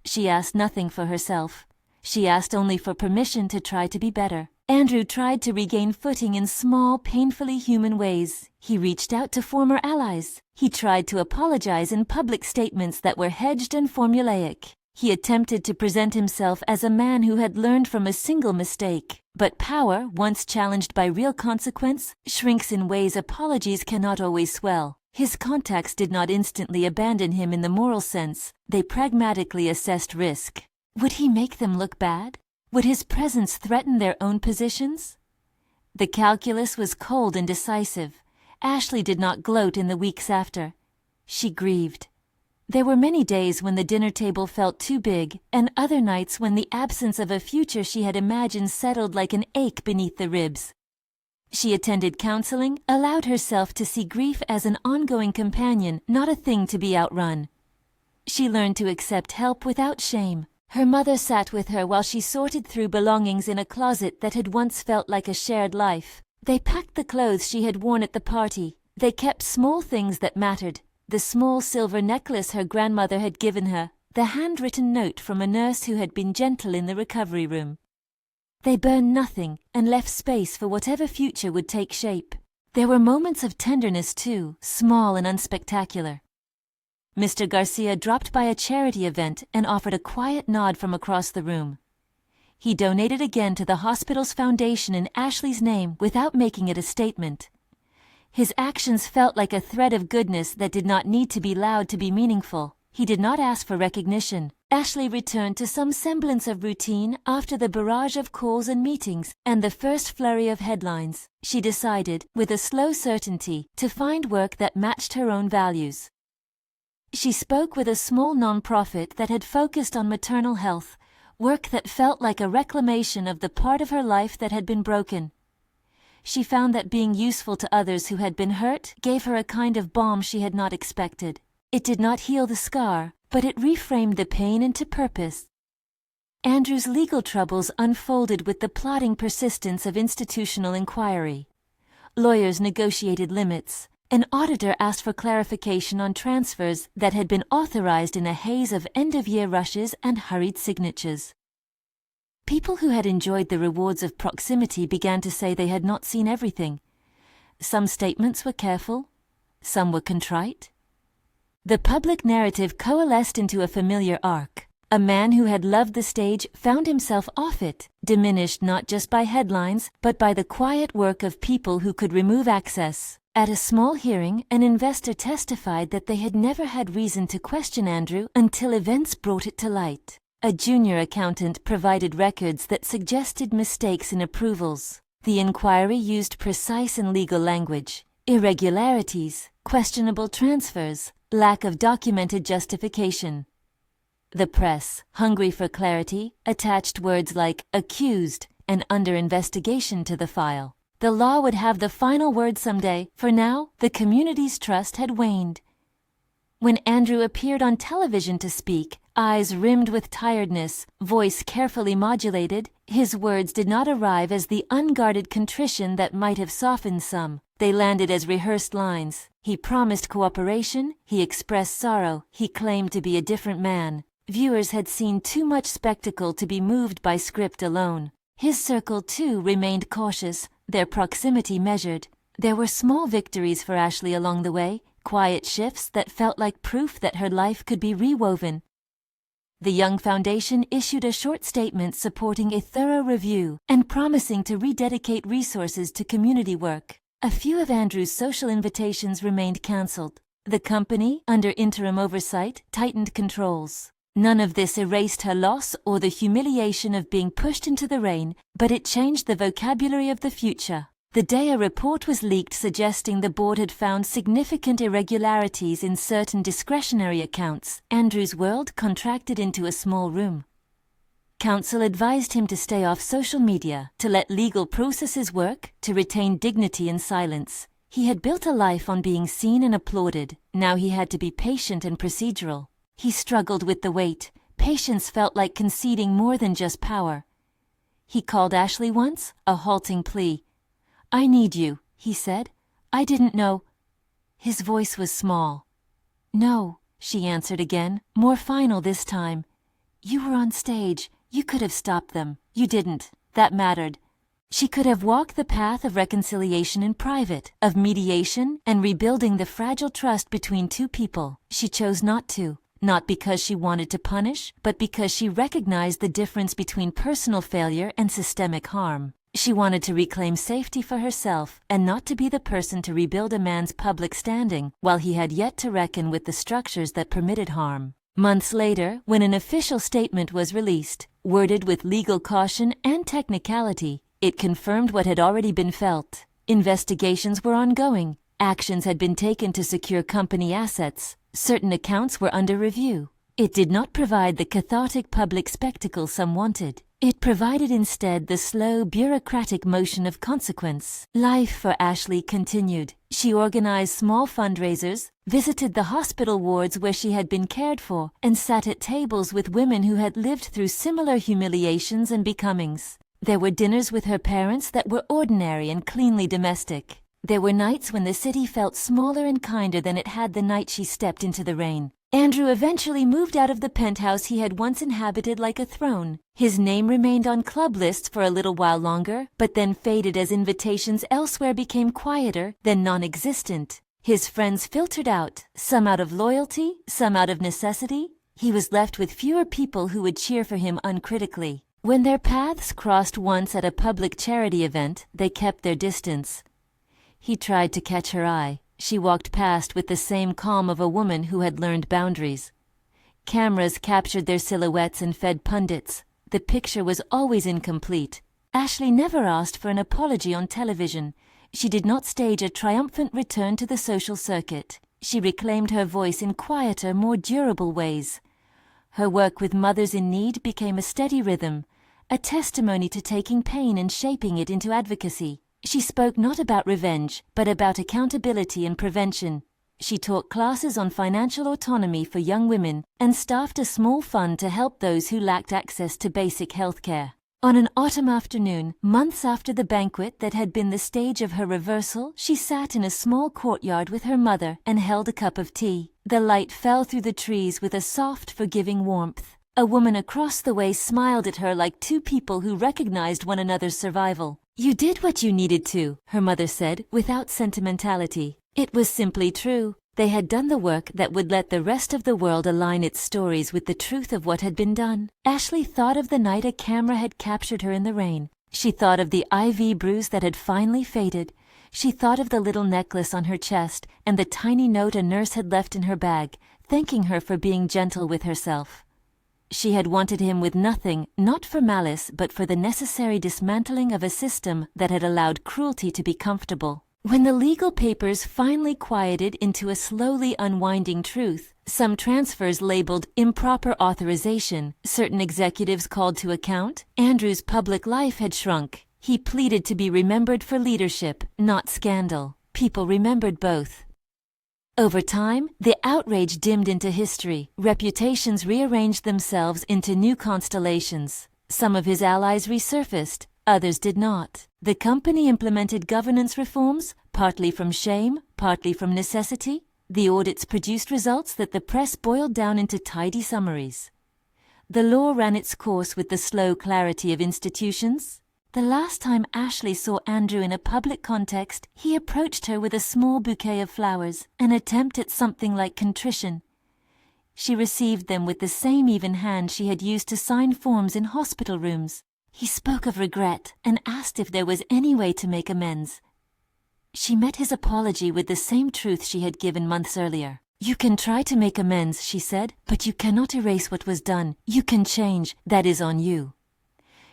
She asked nothing for herself. She asked only for permission to try to be better. Andrew tried to regain footing in small, painfully human ways. He reached out to former allies. He tried to apologize in public statements that were hedged and formulaic. He attempted to present himself as a man who had learned from a single mistake. But power, once challenged by real consequence, shrinks in ways apologies cannot always swell. His contacts did not instantly abandon him in the moral sense. They pragmatically assessed risk. Would he make them look bad? Would his presence threaten their own positions? The calculus was cold and decisive. Ashley did not gloat in the weeks after. She grieved. There were many days when the dinner table felt too big, and other nights when the absence of a future she had imagined settled like an ache beneath the ribs. She attended counseling, allowed herself to see grief as an ongoing companion, not a thing to be outrun. She learned to accept help without shame. Her mother sat with her while she sorted through belongings in a closet that had once felt like a shared life. They packed the clothes she had worn at the party. They kept small things that mattered. The small silver necklace her grandmother had given her, the handwritten note from a nurse who had been gentle in the recovery room. They burned nothing and left space for whatever future would take shape. There were moments of tenderness too, small and unspectacular. Mr. Garcia dropped by a charity event and offered a quiet nod from across the room. He donated again to the hospital's foundation in Ashley's name without making it a statement. His actions felt like a thread of goodness that did not need to be loud to be meaningful. He did not ask for recognition. Ashley returned to some semblance of routine after the barrage of calls and meetings and the first flurry of headlines. She decided, with a slow certainty, to find work that matched her own values. She spoke with a small nonprofit that had focused on maternal health, work that felt like a reclamation of the part of her life that had been broken. She found that being useful to others who had been hurt gave her a kind of balm she had not expected. It did not heal the scar, but it reframed the pain into purpose. Andrew's legal troubles unfolded with the plodding persistence of institutional inquiry. Lawyers negotiated limits. An auditor asked for clarification on transfers that had been authorized in a haze of end-of-year rushes and hurried signatures. People who had enjoyed the rewards of proximity began to say they had not seen everything. Some statements were careful, some were contrite. The public narrative coalesced into a familiar arc. A man who had loved the stage found himself off it, diminished not just by headlines, but by the quiet work of people who could remove access. At a small hearing, an investor testified that they had never had reason to question Andrew until events brought it to light. A junior accountant provided records that suggested mistakes in approvals. The inquiry used precise and legal language. Irregularities, questionable transfers, lack of documented justification. The press, hungry for clarity, attached words like accused and under investigation to the file. The law would have the final word someday. For now, the community's trust had waned. When Andrew appeared on television to speak, eyes rimmed with tiredness, voice carefully modulated, his words did not arrive as the unguarded contrition that might have softened some. They landed as rehearsed lines. He promised cooperation, he expressed sorrow, he claimed to be a different man. Viewers had seen too much spectacle to be moved by script alone. His circle, too, remained cautious, their proximity measured. There were small victories for Ashley along the way, quiet shifts that felt like proof that her life could be rewoven. The Young Foundation issued a short statement supporting a thorough review and promising to rededicate resources to community work. A few of Andrew's social invitations remained cancelled. The company, under interim oversight, tightened controls. None of this erased her loss or the humiliation of being pushed into the rain, but it changed the vocabulary of the future. The day a report was leaked suggesting the board had found significant irregularities in certain discretionary accounts, Andrew's world contracted into a small room. Counsel advised him to stay off social media, to let legal processes work, to retain dignity in silence. He had built a life on being seen and applauded. Now he had to be patient and procedural. He struggled with the weight. Patience felt like conceding more than just power. He called Ashley once, a halting plea. "I need you," he said. "I didn't know." His voice was small. "No," she answered again, more final this time. "You were on stage. You could have stopped them. You didn't. That mattered." She could have walked the path of reconciliation in private, of mediation and rebuilding the fragile trust between two people. She chose not to. Not because she wanted to punish, but because she recognized the difference between personal failure and systemic harm. She wanted to reclaim safety for herself and not to be the person to rebuild a man's public standing while he had yet to reckon with the structures that permitted harm. Months later, when an official statement was released, worded with legal caution and technicality, it confirmed what had already been felt. Investigations were ongoing. Actions had been taken to secure company assets. Certain accounts were under review. It did not provide the cathartic public spectacle some wanted. It provided instead the slow, bureaucratic motion of consequence. Life for Ashley continued. She organized small fundraisers, visited the hospital wards where she had been cared for, and sat at tables with women who had lived through similar humiliations and becomings. There were dinners with her parents that were ordinary and cleanly domestic. There were nights when the city felt smaller and kinder than it had the night she stepped into the rain. Andrew eventually moved out of the penthouse he had once inhabited like a throne. His name remained on club lists for a little while longer, but then faded as invitations elsewhere became quieter, then non-existent. His friends filtered out, some out of loyalty, some out of necessity. He was left with fewer people who would cheer for him uncritically. When their paths crossed once at a public charity event, they kept their distance. He tried to catch her eye. She walked past with the same calm of a woman who had learned boundaries. Cameras captured their silhouettes and fed pundits. The picture was always incomplete. Ashley never asked for an apology on television. She did not stage a triumphant return to the social circuit. She reclaimed her voice in quieter, more durable ways. Her work with mothers in need became a steady rhythm, a testimony to taking pain and shaping it into advocacy. She spoke not about revenge, but about accountability and prevention. She taught classes on financial autonomy for young women and staffed a small fund to help those who lacked access to basic health care. On an autumn afternoon, months after the banquet that had been the stage of her reversal, she sat in a small courtyard with her mother and held a cup of tea. The light fell through the trees with a soft, forgiving warmth. A woman across the way smiled at her like two people who recognized one another's survival. "You did what you needed to," her mother said, without sentimentality. It was simply true. They had done the work that would let the rest of the world align its stories with the truth of what had been done. Ashley thought of the night a camera had captured her in the rain. She thought of the IV bruise that had finally faded. She thought of the little necklace on her chest and the tiny note a nurse had left in her bag, thanking her for being gentle with herself. She had wanted him with nothing, not for malice, but for the necessary dismantling of a system that had allowed cruelty to be comfortable. When the legal papers finally quieted into a slowly unwinding truth, some transfers labeled improper authorization, certain executives called to account, Andrew's public life had shrunk. He pleaded to be remembered for leadership, not scandal. People remembered both. Over time, the outrage dimmed into history. Reputations rearranged themselves into new constellations. Some of his allies resurfaced, others did not. The company implemented governance reforms, partly from shame, partly from necessity. The audits produced results that the press boiled down into tidy summaries. The law ran its course with the slow clarity of institutions. The last time Ashley saw Andrew in a public context, he approached her with a small bouquet of flowers, an attempt at something like contrition. She received them with the same even hand she had used to sign forms in hospital rooms. He spoke of regret and asked if there was any way to make amends. She met his apology with the same truth she had given months earlier. "You can try to make amends," she said, "but you cannot erase what was done. You can change. That is on you."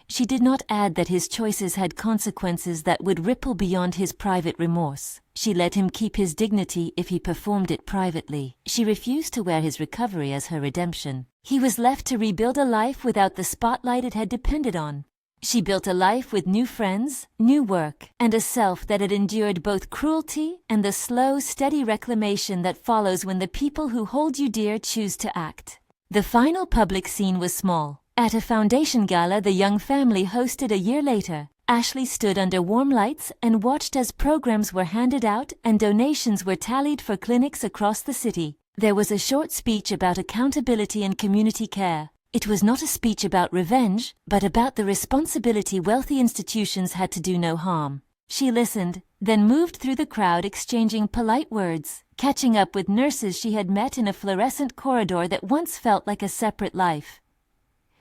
She did not add that his choices had consequences that would ripple beyond his private remorse. She let him keep his dignity if he performed it privately. She refused to wear his recovery as her redemption. He was left to rebuild a life without the spotlight it had depended on. She built a life with new friends, new work, and a self that had endured both cruelty and the slow, steady reclamation that follows when the people who hold you dear choose to act. The final public scene was small. At a foundation gala the young family hosted a year later, Ashley stood under warm lights and watched as programs were handed out and donations were tallied for clinics across the city. There was a short speech about accountability and community care. It was not a speech about revenge, but about the responsibility wealthy institutions had to do no harm. She listened, then moved through the crowd exchanging polite words, catching up with nurses she had met in a fluorescent corridor that once felt like a separate life.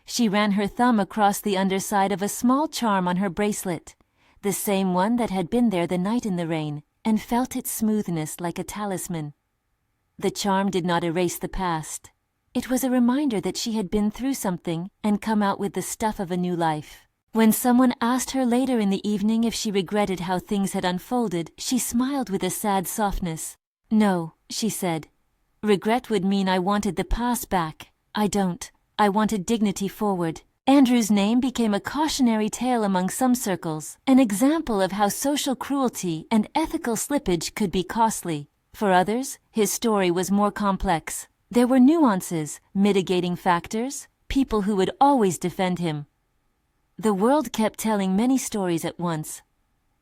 She ran her thumb across the underside of a small charm on her bracelet, the same one that had been there the night in the rain, and felt its smoothness like a talisman. The charm did not erase the past. It was a reminder that she had been through something and come out with the stuff of a new life. When someone asked her later in the evening if she regretted how things had unfolded, she smiled with a sad softness. "No," she said. "Regret would mean I wanted the past back. I don't. I wanted dignity forward." Andrew's name became a cautionary tale among some circles, an example of how social cruelty and ethical slippage could be costly. For others, his story was more complex. There were nuances, mitigating factors, people who would always defend him. The world kept telling many stories at once.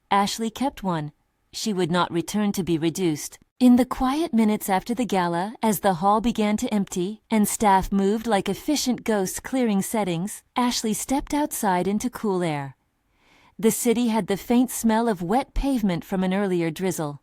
Ashley kept one. She would not return to be reduced. In the quiet minutes after the gala, as the hall began to empty and staff moved like efficient ghosts clearing settings, Ashley stepped outside into cool air. The city had the faint smell of wet pavement from an earlier drizzle.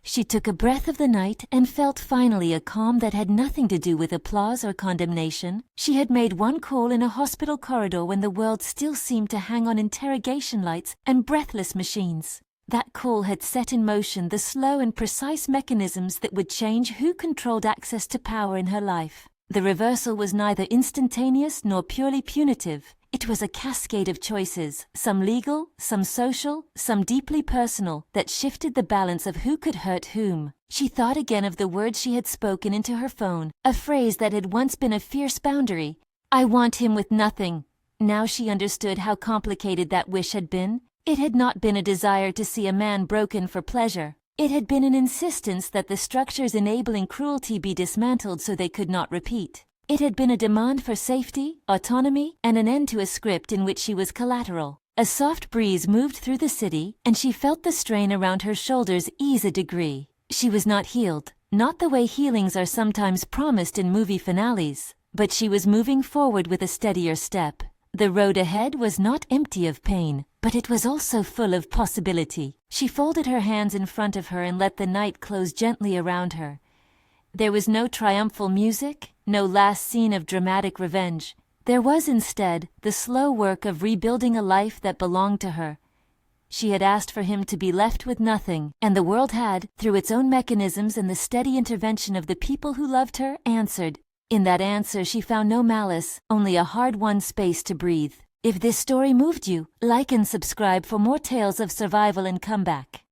She took a breath of the night and felt finally a calm that had nothing to do with applause or condemnation. She had made one call in a hospital corridor when the world still seemed to hang on interrogation lights and breathless machines. That call had set in motion the slow and precise mechanisms that would change who controlled access to power in her life. The reversal was neither instantaneous nor purely punitive. It was a cascade of choices, some legal, some social, some deeply personal, that shifted the balance of who could hurt whom. She thought again of the words she had spoken into her phone, a phrase that had once been a fierce boundary. I want him with nothing. Now she understood how complicated that wish had been. It had not been a desire to see a man broken for pleasure. It had been an insistence that the structures enabling cruelty be dismantled so they could not repeat. It had been a demand for safety, autonomy, and an end to a script in which she was collateral. A soft breeze moved through the city, and she felt the strain around her shoulders ease a degree. She was not healed, not the way healings are sometimes promised in movie finales, but she was moving forward with a steadier step. The road ahead was not empty of pain, but it was also full of possibility. She folded her hands in front of her and let the night close gently around her. There was no triumphal music, no last scene of dramatic revenge. There was instead the slow work of rebuilding a life that belonged to her. She had asked for him to be left with nothing, and the world had, through its own mechanisms and the steady intervention of the people who loved her, answered. In that answer she found no malice, only a hard-won space to breathe. If this story moved you, like and subscribe for more tales of survival and comeback.